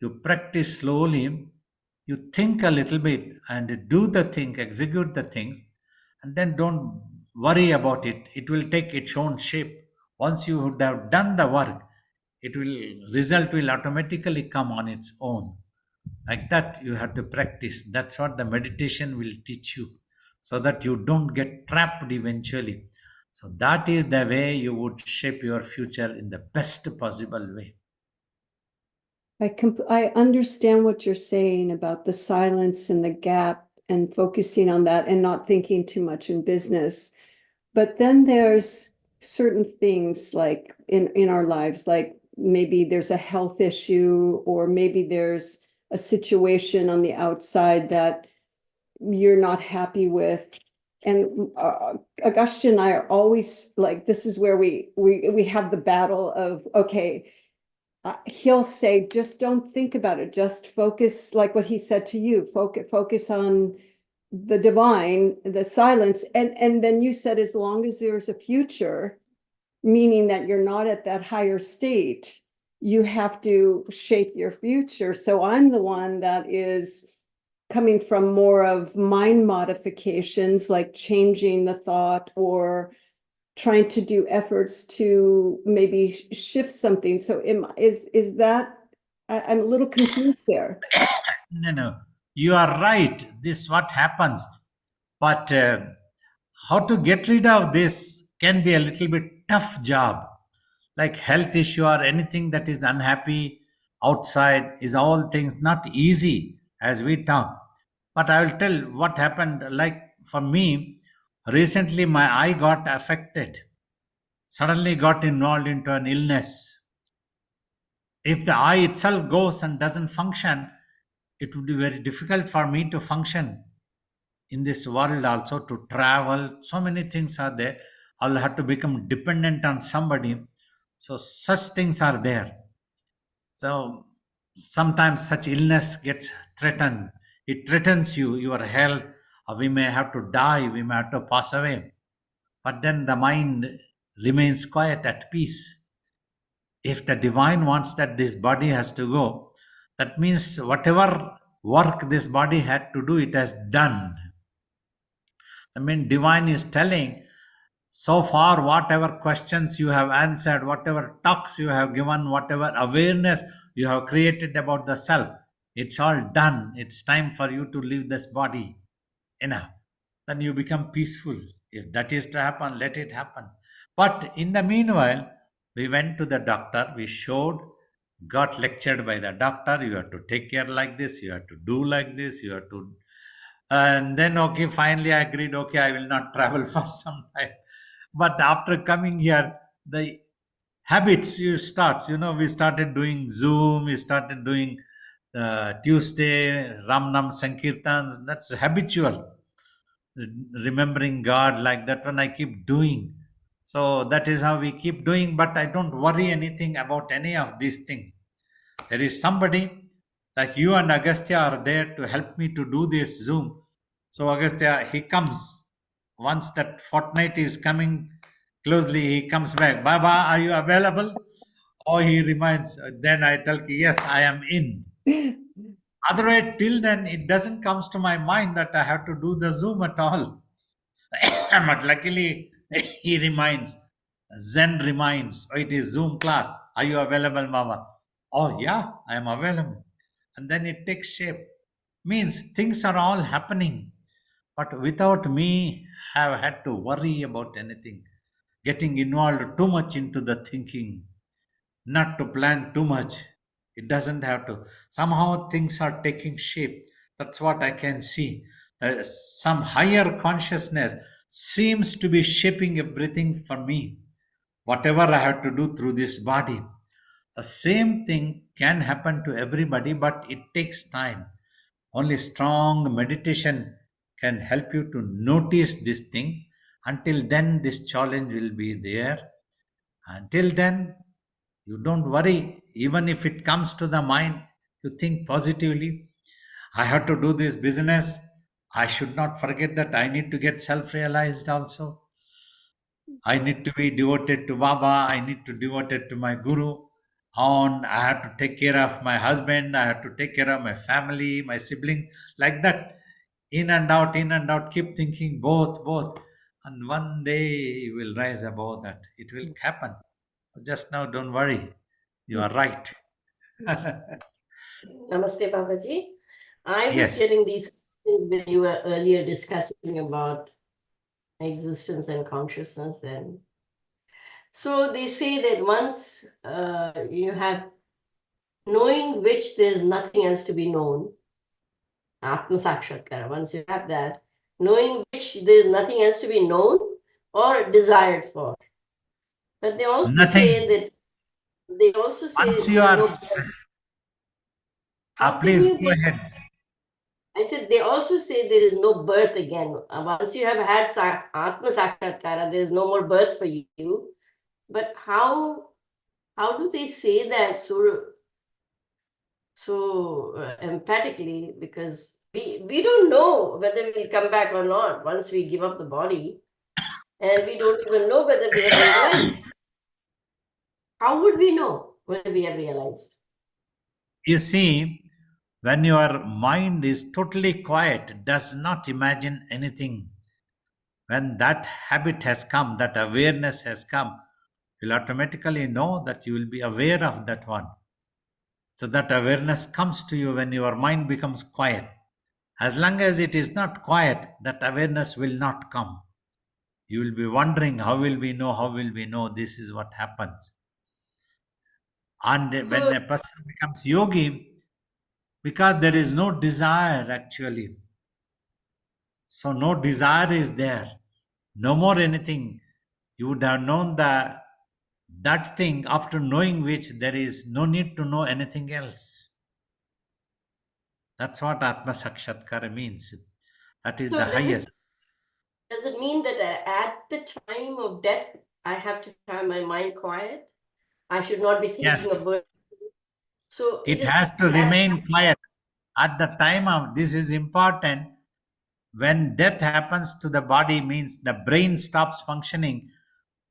You practice slowly, you think a little bit and do the thing, execute the things, and then don't worry about it. It will take its own shape. Once you would have done the work, it will result will automatically come on its own. Like that, you have to practice. That's what the meditation will teach you, so that you don't get trapped eventually. So that is the way you would shape your future in the best possible way. I understand what you're saying about the silence and the gap and focusing on that and not thinking too much in business. But then there's certain things like in our lives, like maybe there's a health issue, or maybe there's a situation on the outside that you're not happy with. And Agastya and I are always like, this is where we have the battle of, okay, he'll say, just don't think about it. Just focus, like what he said to you, focus on the divine, the silence. And then you said, as long as there's a future, meaning that you're not at that higher state, you have to shape your future. So I'm the one that is coming from more of mind modifications, like changing the thought or trying to do efforts to maybe shift something. So is that, I'm a little confused there. No, no. You are right. This what happens. But how to get rid of this can be a little bit tough job. Like health issue or anything that is unhappy outside is all things not easy as we talk. But I will tell what happened. Like for me, recently my eye got affected. Suddenly got involved into an illness. If the eye itself goes and doesn't function, it would be very difficult for me to function in this world, also to travel. So many things are there. I'll have to become dependent on somebody. So such things are there. So sometimes such illness gets threatened. It threatens you, your health, or we may have to die, we may have to pass away. But then the mind remains quiet, at peace. If the divine wants that this body has to go, that means whatever work this body had to do, it has done. I mean, divine is telling, so far, whatever questions you have answered, whatever talks you have given, whatever awareness you have created about the self, it's all done. It's time for you to leave this body. Enough. Then you become peaceful. If that is to happen, let it happen. But in the meanwhile, we went to the doctor, we showed, got lectured by the doctor, you have to take care like this, you have to do like this, you have to. And then, okay, finally I agreed, okay, I will not travel for some time. But after coming here, the habits you starts, we started doing Zoom, we started doing Tuesday, Ramnam Sankirtans, that's habitual remembering God like that one I keep doing. So that is how we keep doing, but I don't worry anything about any of these things. There is somebody like you and Agastya are there to help me to do this Zoom. So Agastya, he comes. Once that fortnight is coming closely, he comes back. Baba, are you available? Or he reminds, then I tell, yes, I am in. Otherwise, till then, it doesn't comes to my mind that I have to do the Zoom at all. But luckily, he reminds, Zen reminds, oh, it is Zoom class. Are you available, Mama? Oh, yeah, I am available. And then it takes shape. Means things are all happening. But without me have had to worry about anything, getting involved too much into the thinking, not to plan too much. It doesn't have to. Somehow things are taking shape. That's what I can see. Some higher consciousness seems to be shaping everything for me. Whatever I have to do through this body. The same thing can happen to everybody, but it takes time. Only strong meditation can help you to notice this thing. Until then, this challenge will be there. Until then, you don't worry. Even if it comes to the mind, you think positively. I have to do this business. I should not forget that I need to get self realized also. I need to be devoted to Baba. I need to devoted to my Guru. On, I have to take care of my husband. I have to take care of my family, my sibling. Like that, in and out. Keep thinking both, both. And one day you will rise above that. It will happen. Just now, don't worry. You are right. Namaste, Babaji. I was Yes. getting these things when you were earlier discussing about existence and consciousness. And so they say that once you have knowing which there's nothing else to be known, Atma Sakshatkara, once you have that, knowing which there's nothing else to be known or desired for. But they also Nothing. say that Once you are. how Please can you go get ahead. I said, they also say there is no birth again. Once you have had Atma Sakshatkara, there is no more birth for you. But how do they say that so emphatically? Because we don't know whether we'll come back or not once we give up the body. And we don't even know whether we have realized. How would we know whether we have realized? You see, when your mind is totally quiet, does not imagine anything, when that habit has come, that awareness has come, you'll automatically know that you will be aware of that one. So that awareness comes to you when your mind becomes quiet. As long as it is not quiet, that awareness will not come. You will be wondering, how will we know? How will we know? This is what happens. And when So a person becomes yogi, because there is no desire actually. So no desire is there. No more anything. You would have known that thing after knowing which there is no need to know anything else. That's what Atma Sakshatkara means. That is the So highest. does it mean that at the time of death, I have to have my mind quiet? I should not be thinking Yes. about. So It is has to that remain quiet. At the time of this is important. When death happens to the body, means the brain stops functioning.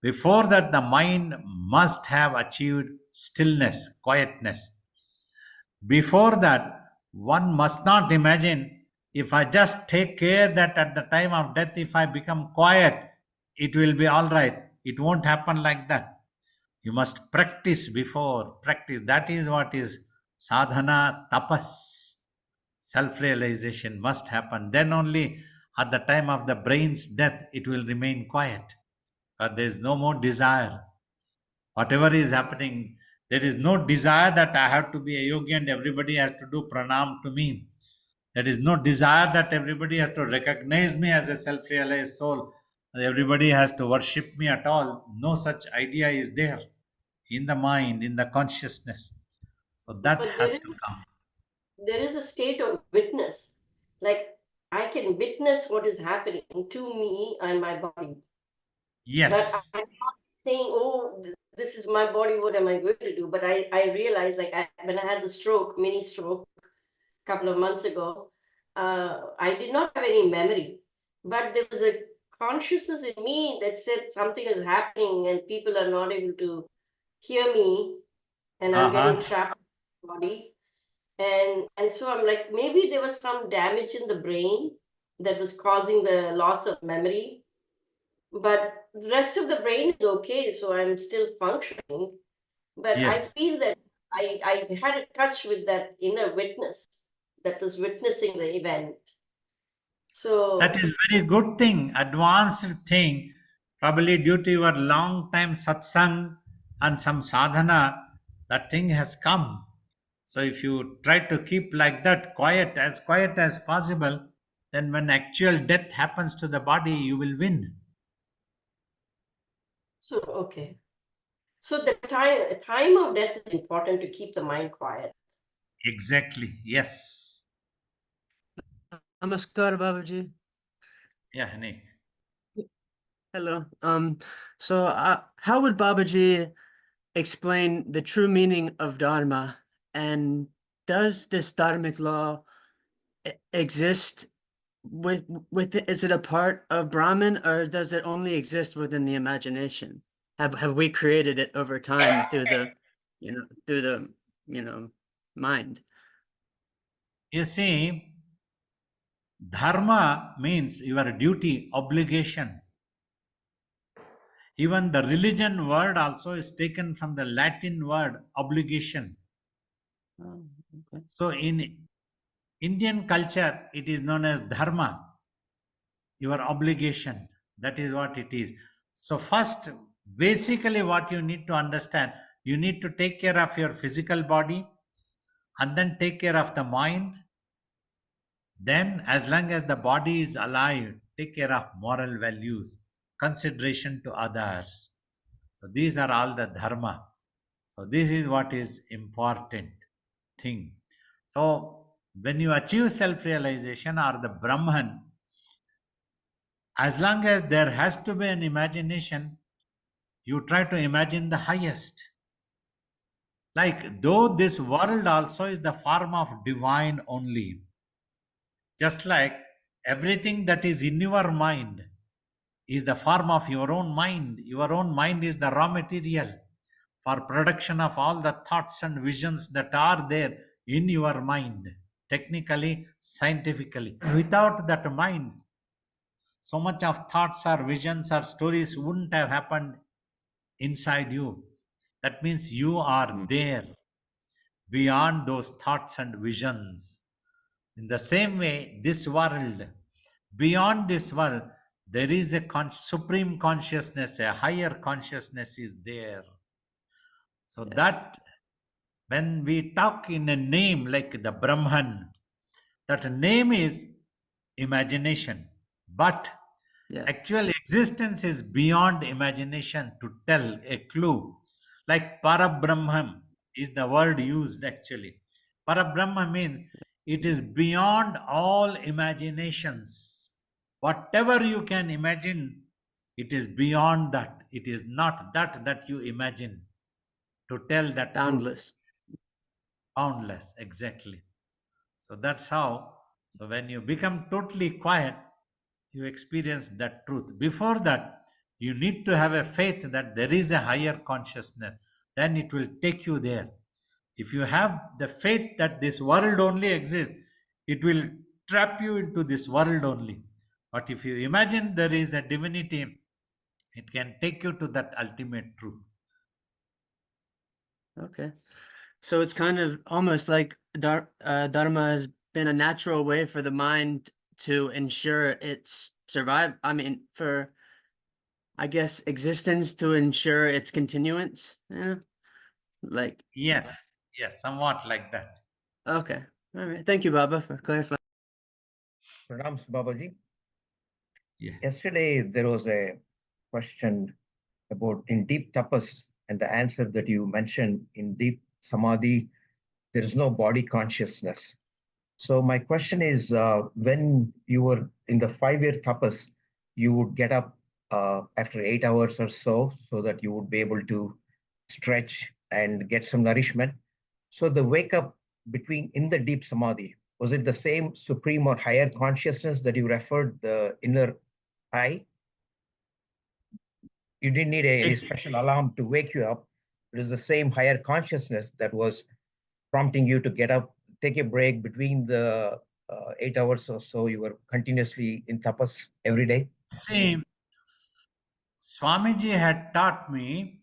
Before that, the mind must have achieved stillness, quietness. Before that, one must not imagine, if I just take care that at the time of death, if I become quiet, it will be all right. It won't happen like that. You must practice before practice. That is what is sadhana, tapas. Self realization must happen. Then only at the time of the brain's death, it will remain quiet. But there is no more desire. Whatever is happening, there is no desire that I have to be a yogi and everybody has to do pranam to me. There is no desire that everybody has to recognize me as a self realized soul. Everybody has to worship me at all. No such idea is there in the mind, in the consciousness. So that but has to come. there is a state of witness. Like I can witness what is happening to me and my body. But Yes. I'm not saying, oh, this is my body, what am I going to do? But I realized, like, when I had the stroke, mini stroke, a couple of months ago, I did not have any memory. But there was a consciousness in me that said something is happening and people are not able to hear me and I'm getting trapped in the body. And so I'm like, maybe there was some damage in the brain that was causing the loss of memory. But the rest of the brain is okay, so I'm still functioning. But I Yes. feel that I had a touch with that inner witness that was witnessing the event. So That is very good thing, advanced thing. Probably due to your long time satsang and some sadhana, that thing has come. So if you try to keep like that, quiet as possible, then when actual death happens to the body, you will win. okay. So the time of death is important to keep the mind quiet. Exactly. Yes. Namaskar, Babaji. Yeah, Nick. Hello. How would Babaji explain the true meaning of Dharma? And does this Dharmic law exist is it a part of Brahman, or does it only exist within the imagination? Have we created it over time through the mind? You see, dharma means your duty, obligation. Even the religion word also is taken from the Latin word obligation. Oh, okay. So in Indian culture, it is known as dharma, your obligation. That is what it is. So, first, basically, what you need to understand, you need to take care of your physical body and then take care of the mind. Then, as long as the body is alive, take care of moral values, consideration to others. So, these are all the dharma. So, this is what is important thing. So, when you achieve self realization or the Brahman, as long as there has to be an imagination, you try to imagine the highest. Like, though this world also is the form of divine only, just like everything that is in your mind is the form of your own mind. Your own mind is the raw material for production of all the thoughts and visions that are there in your mind, technically, scientifically. Without that mind, so much of thoughts or visions or stories wouldn't have happened inside you. That means you are there beyond those thoughts and visions. In the same way, this world, beyond this world, there is a supreme consciousness, a higher consciousness is there. So that when we talk in a name like the Brahman, that name is imagination, but Yes. actual existence is beyond imagination to tell a clue. Like Parabrahman is the word used actually. Parabrahma means it is beyond all imaginations. Whatever you can imagine, it is beyond that. It is not that you imagine to tell that truth. Boundless. Boundless, exactly. So that's how. So when you become totally quiet, you experience that truth. Before that, you need to have a faith that there is a higher consciousness. Then it will take you there. If you have the faith that this world only exists, it will trap you into this world only. But if you imagine there is a divinity, it can take you to that ultimate truth. Okay. So it's kind of almost like Dharma has been a natural way for the mind to ensure its I mean, for, I guess, existence, to ensure its continuance. Yeah. Like, Yes, somewhat like that. okay. All right. Thank you, Baba, for clarifying. Pranams, Babaji. Yeah. Yesterday, there was a question about in deep tapas, and the answer that you mentioned in deep samadhi, there is no body consciousness. So my question is, when you were in the 5-year tapas, you would get up after 8 hours or so that you would be able to stretch and get some nourishment. So the wake up in the deep samadhi, was it the same supreme or higher consciousness that you referred, the inner eye? You didn't need any special alarm to wake you up. It is the same higher consciousness that was prompting you to get up, take a break between the 8 hours or so you were continuously in tapas every day. See, Swamiji had taught me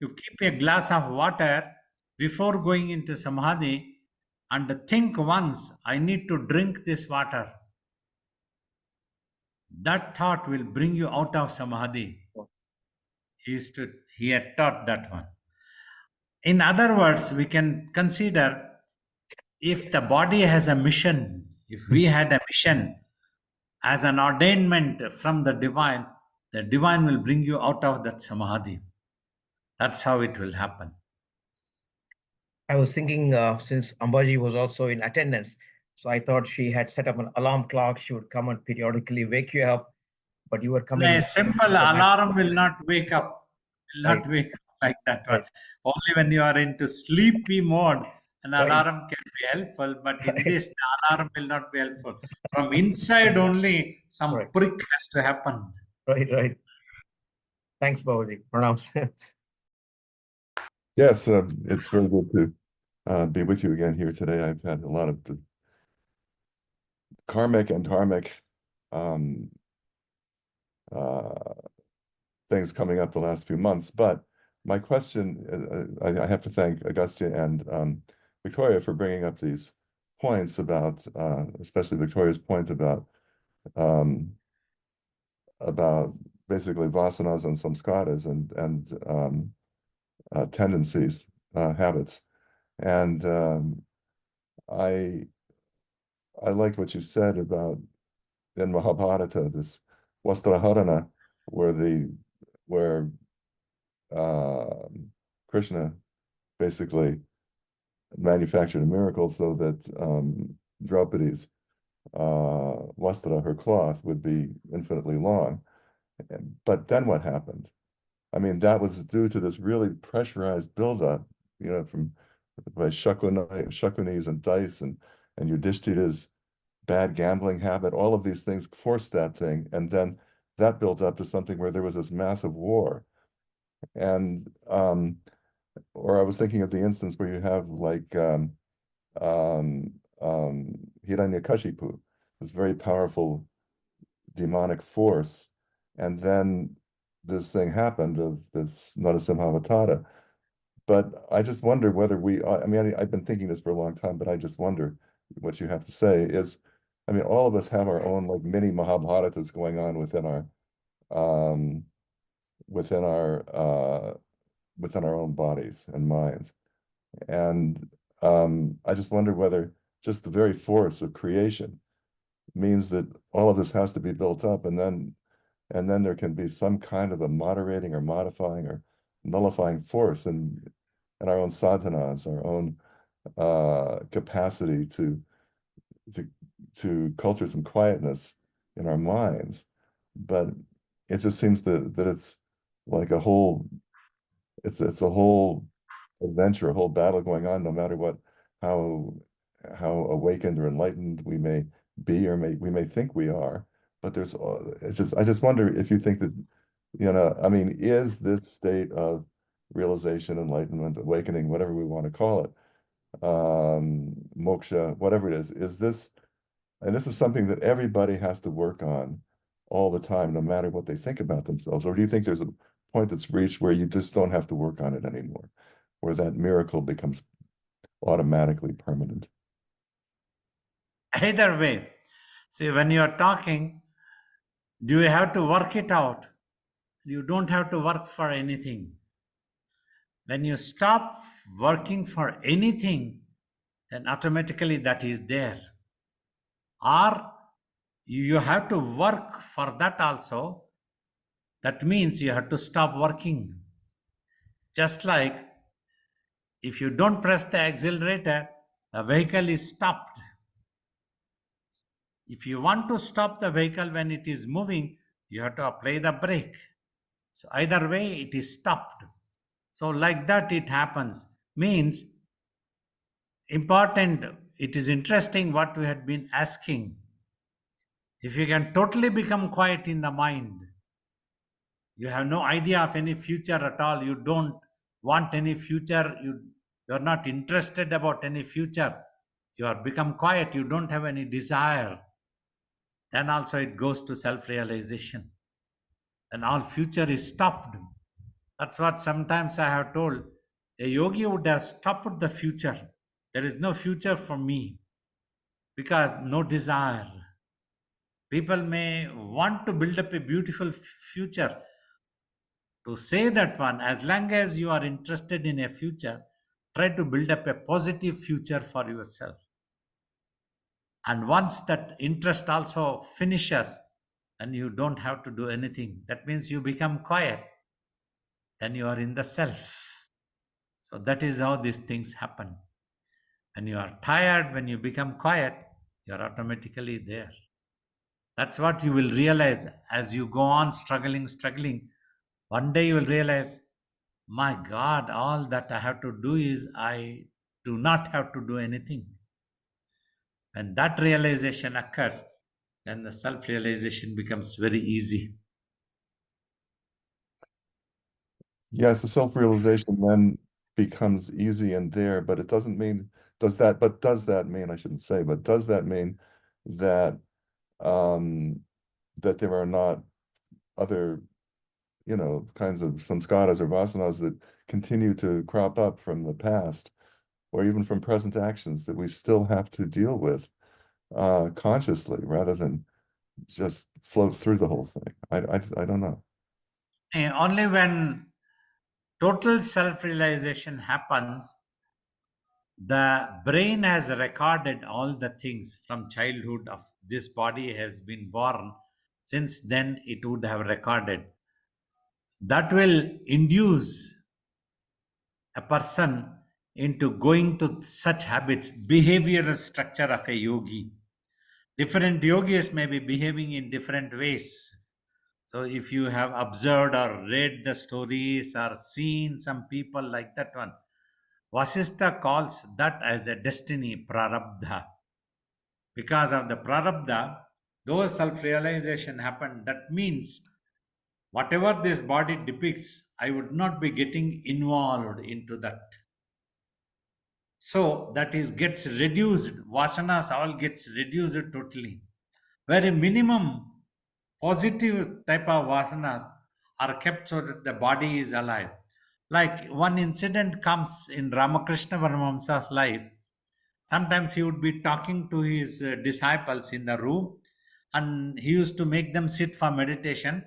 to keep a glass of water before going into samadhi and think once, I need to drink this water. That thought will bring you out of samadhi. He had taught that one. In other words, we can consider if the body has a mission, if we had a mission as an ordainment from the divine will bring you out of that samadhi. That's how it will happen. I was thinking, since Ambaji was also in attendance, so I thought she had set up an alarm clock. She would come and periodically wake you up, but you were coming. A simple alarm will not wake up. Like that one. Right. Only when you are into sleepy mode, an alarm can be helpful, but in this, the alarm will not be helpful. From inside only, some prick has to happen. Right. Thanks, Babaji. Pranams. Yes, it's very good to be with you again here today. I've had a lot of the karmic and dharmic things coming up the last few months, but my question, I have to thank Agastya and Victoria for bringing up these points about, especially Victoria's point about basically vasanas and samskaras and tendencies, habits. And I liked what you said about in Mahabharata, this Vastraharana, where Krishna basically manufactured a miracle so that Draupadi's Vastra, her cloth, would be infinitely long. But then what happened? I mean, that was due to this really pressurized buildup, from by Shakunis and dice and Yudhishthira's bad gambling habit. All of these things forced that thing, and then that built up to something where there was this massive war. And or I was thinking of the instance where you have like Hiranyakashipu, this very powerful demonic force, and then this thing happened of this Narasimhavatara. But I just wonder whether I've been thinking this for a long time, but I just wonder what you have to say is, I mean, all of us have our own like mini Mahabharatas going on um, within our own bodies and minds. And I just wonder whether just the very force of creation means that all of this has to be built up, and then there can be some kind of a moderating or modifying or nullifying force in our own sadhanas, our own capacity to culture some quietness in our minds. But it just seems that it's like a whole adventure, a whole battle going on, no matter how awakened or enlightened we may be, or we may think we are. But I just wonder if you think that, I mean, is this state of realization, enlightenment, awakening, whatever we want to call it, moksha, whatever it is this, and this is something that everybody has to work on all the time, no matter what they think about themselves? Or do you think there's a point that's reached where you just don't have to work on it anymore, where that miracle becomes automatically permanent? Either way, see, when you are talking, do you have to work it out? You don't have to work for anything. When you stop working for anything, then automatically that is there. Or you have to work for that also. That means you have to stop working. Just like if you don't press the accelerator, the vehicle is stopped. If you want to stop the vehicle when it is moving, you have to apply the brake. So either way, it is stopped. So like that it happens. Means important, it is interesting what we had been asking. If you can totally become quiet in the mind, you have no idea of any future at all, you don't want any future, you're not interested about any future, you are become quiet, you don't have any desire, then also it goes to self-realization. And all future is stopped. That's what sometimes I have told. A yogi would have stopped the future. There is no future for me because no desire. People may want to build up a beautiful future. To say that one, as long as you are interested in a future, try to build up a positive future for yourself. And once that interest also finishes, then you don't have to do anything. That means you become quiet. Then you are in the self. So that is how these things happen. When you are tired, when you become quiet, you are automatically there. That's what you will realize as you go on struggling. One day you will realize, my God, all that I have to do is I do not have to do anything. When that realization occurs, then the self-realization becomes very easy. Yes, the self-realization then becomes easy and there, but it doesn't mean, does that mean, I shouldn't say, but does that mean that that there are not other, kinds of samskaras or vasanas that continue to crop up from the past, or even from present actions that we still have to deal with consciously, rather than just flow through the whole thing? I don't know. Only when total self-realization happens, the brain has recorded all the things from childhood of this body has been born. Since then, it would have recorded. That will induce a person into going to such habits, behavioral structure of a yogi. Different yogis may be behaving in different ways. So if you have observed or read the stories or seen some people like that one, Vasistha calls that as a destiny, prarabdha. Because of the prarabdha, those self-realization happened. That means whatever this body depicts, I would not be getting involved into that. So that is gets reduced. Vasanas all gets reduced totally. Very minimum positive type of vasanas are kept so that the body is alive. Like one incident comes in Ramakrishna Paramahamsa's life. Sometimes he would be talking to his disciples in the room, and he used to make them sit for meditation.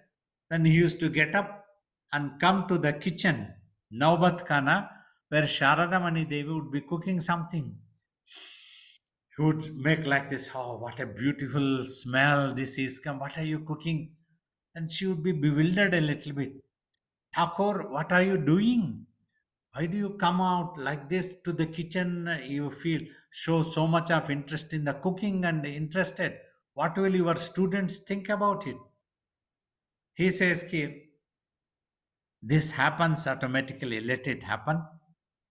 Then he used to get up and come to the kitchen, Naubat Khana, where Sharada Mani Devi would be cooking something. He would make like this, oh, what a beautiful smell this is. Come, what are you cooking? And she would be bewildered a little bit. Thakur, what are you doing? Why do you come out like this to the kitchen? You feel show so much of interest in the cooking and interested. What will your students think about it? He says, "Ki, this happens automatically, let it happen.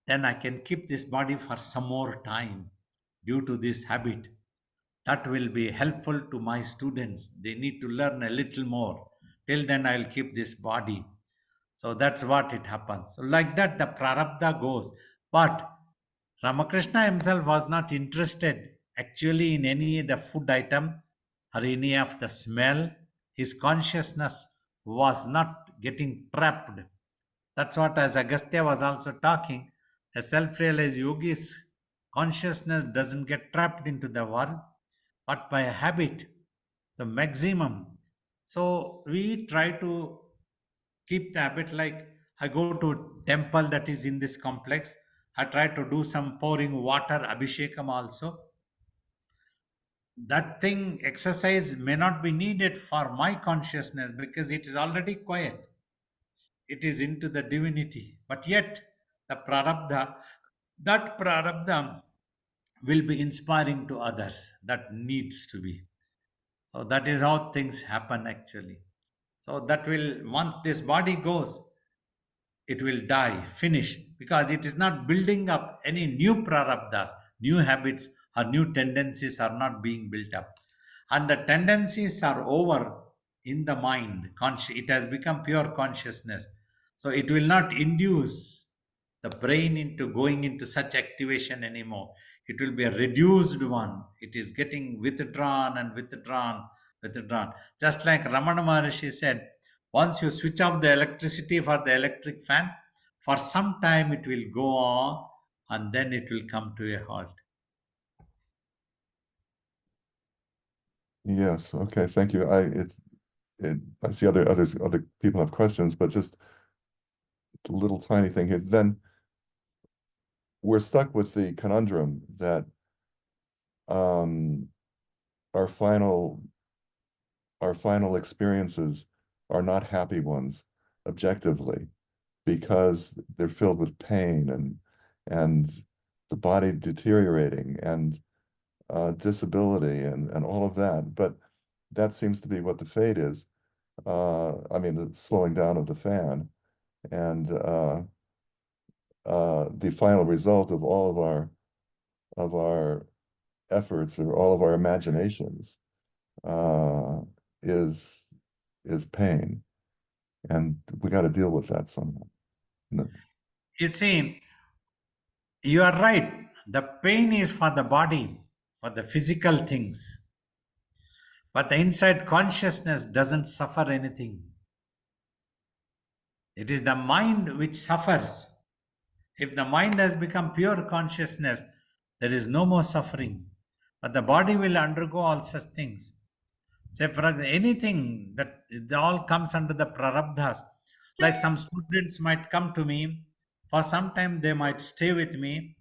Then I can keep this body for some more time due to this habit. That will be helpful to my students. They need to learn a little more. Till then, I'll keep this body." So that's what it happens. So like that, the prarabdha goes. But Ramakrishna himself was not interested actually in any of the food item or any of the smell. His consciousness was not getting trapped. That's what, as Agastya was also talking, a self-realized yogi's consciousness doesn't get trapped into the world, but by a habit, the maximum. So we try to keep the habit, like I go to a temple that is in this complex. I try to do some pouring water, abhishekam also. That thing, exercise may not be needed for my consciousness because it is already quiet. It is into the divinity. But yet, the prarabdha, that prarabdha will be inspiring to others. That needs to be. So that is how things happen actually. So that will, once this body goes, it will die, finish, because it is not building up any new prarabdhas, new habits or new tendencies are not being built up. And the tendencies are over in the mind. It has become pure consciousness. So it will not induce the brain into going into such activation anymore. It will be a reduced one. It is getting withdrawn and withdrawn, withdrawn. Just like Ramana Maharishi said, once you switch off the electricity for the electric fan, for some time it will go on and then it will come to a halt. Yes, okay, thank you. I see other people have questions, but just a little tiny thing here. Then we're stuck with the conundrum that our final experiences are not happy ones objectively, because they're filled with pain and the body deteriorating and disability and all of that. But that seems to be what the fate is. I mean, the slowing down of the fan and the final result of all of our efforts or all of our imaginations is pain, and we got to deal with that somehow. No. You see, you are right. The pain is for the body, for the physical things. But the inside consciousness doesn't suffer anything. It is the mind which suffers. If the mind has become pure consciousness, there is no more suffering. But the body will undergo all such things. Say, for example, anything that it all comes under the prarabdhas. Like some students might come to me, for some time they might stay with me.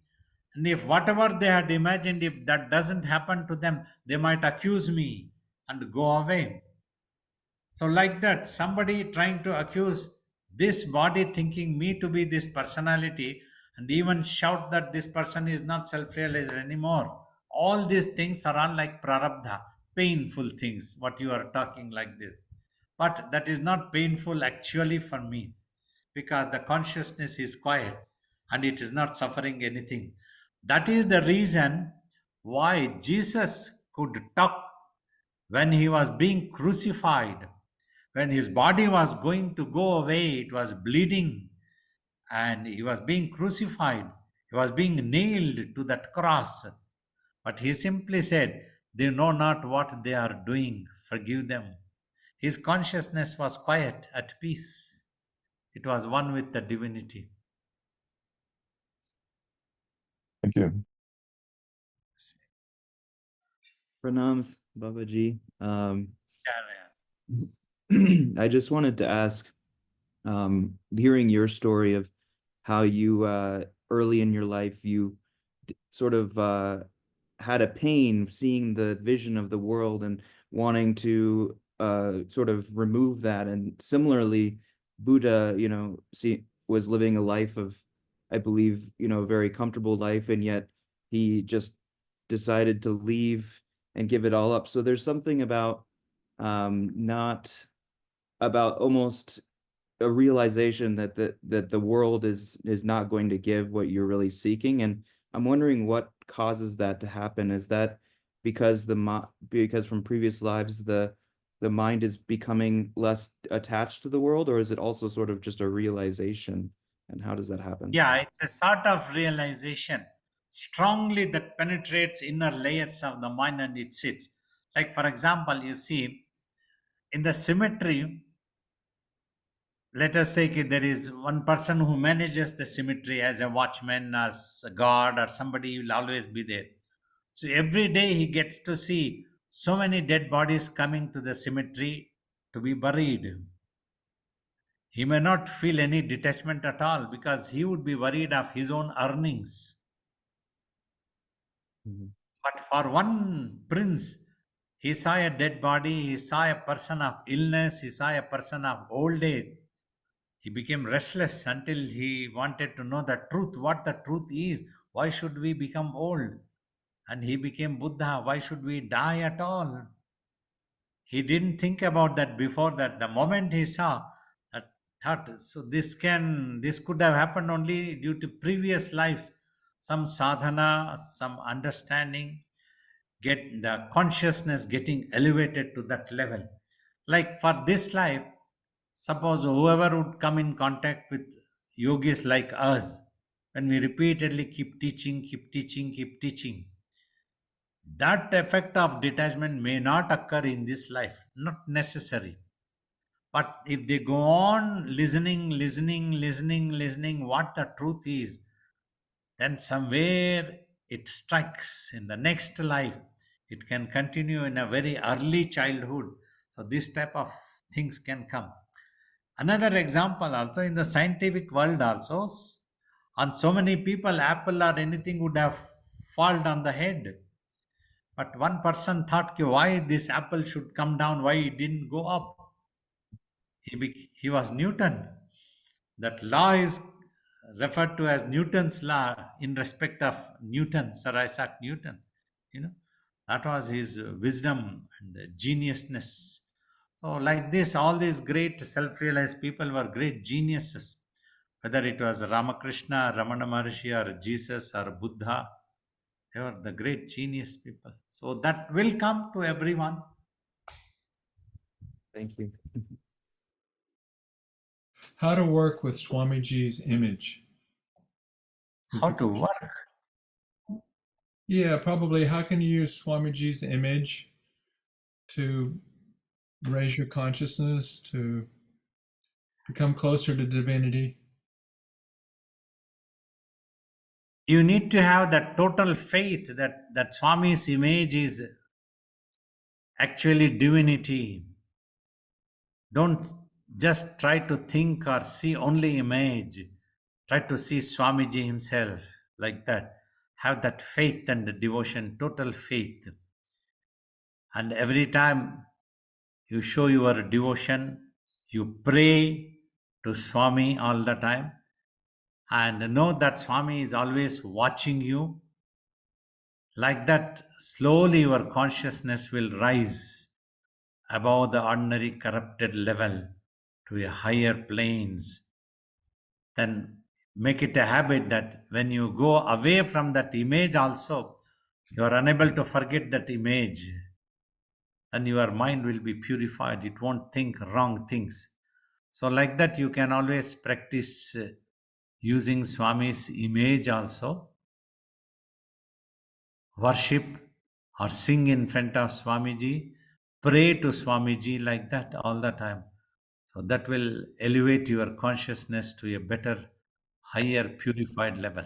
And if whatever they had imagined, if that doesn't happen to them, they might accuse me and go away. So, like that, somebody trying to accuse this body, thinking me to be this personality, and even shout that this person is not self realized anymore. All these things are all like prarabdha, painful things, what you are talking like this. But that is not painful actually for me, because the consciousness is quiet and it is not suffering anything. That is the reason why Jesus could talk when he was being crucified, when his body was going to go away, it was bleeding, and he was being crucified, he was being nailed to that cross. But he simply said, "They know not what they are doing, forgive them." His consciousness was quiet, at peace. It was one with the divinity. Thank you. Pranams, Babaji. Yeah, I just wanted to ask, hearing your story of how you early in your life you sort of had a pain seeing the vision of the world and wanting to sort of remove that. And similarly, Buddha, was living a life of, I believe, a very comfortable life, and yet he just decided to leave and give it all up. So there's something about not about almost a realization that the world is not going to give what you're really seeking. And I'm wondering what causes that to happen. Is that because because from previous lives the mind is becoming less attached to the world, or is it also sort of just a realization? And how does that happen? yeah, it's a sort of realization strongly that penetrates inner layers of the mind and it sits. Like, for example, you see in the cemetery, let us say there is one person who manages the cemetery as a watchman, as a guard, or somebody will always be there. So every day he gets to see so many dead bodies coming to the cemetery to be buried. He may not feel any detachment at all because he would be worried of his own earnings. Mhm. But for one prince, he saw a dead body, he saw a person of illness, he saw a person of old age. He became restless until he wanted to know the truth, what the truth is. Why should we become old? And he became Buddha. Why should we die at all? He didn't think about that before that. The moment he saw that thought, so this could have happened only due to previous lives, some sadhana, some understanding, get the consciousness getting elevated to that level. Like for this life, suppose whoever would come in contact with yogis like us, when we repeatedly keep teaching, keep teaching, keep teaching, that effect of detachment may not occur in this life, not necessary. But if they go on listening, what the truth is, then somewhere it strikes in the next life. It can continue in a very early childhood. So this type of things can come. Another example also in the scientific world also, on so many people, apple or anything would have fallen on the head. But one person thought, "Ki, why this apple should come down, why it didn't go up?" He was Newton. That law is referred to as Newton's law in respect of Newton, Sir Isaac Newton. That was his wisdom and geniusness. So, like this, all these great self realized people were great geniuses. Whether it was Ramakrishna, Ramana Maharshi, or Jesus, or Buddha, they were the great genius people. So, that will come to everyone. Thank you. How to work with Swamiji's image? Is How the to work? Yeah, probably. How can you use Swamiji's image to raise your consciousness, to become closer to divinity? You need to have that total faith that Swami's image is actually divinity. Don't just try to think or see only image. Try to see Swamiji himself like that. Have that faith and devotion, total faith. And every time you show your devotion, you pray to Swami all the time, and know that Swami is always watching you. Like that, slowly your consciousness will rise above the ordinary corrupted level to a higher planes. Then make it a habit that when you go away from that image also, you are unable to forget that image, and your mind will be purified. It won't think wrong things. So like that you can always practice using Swami's image also, worship or sing in front of Swamiji, pray to Swamiji like that all the time. So that will elevate your consciousness to a better, higher, purified level.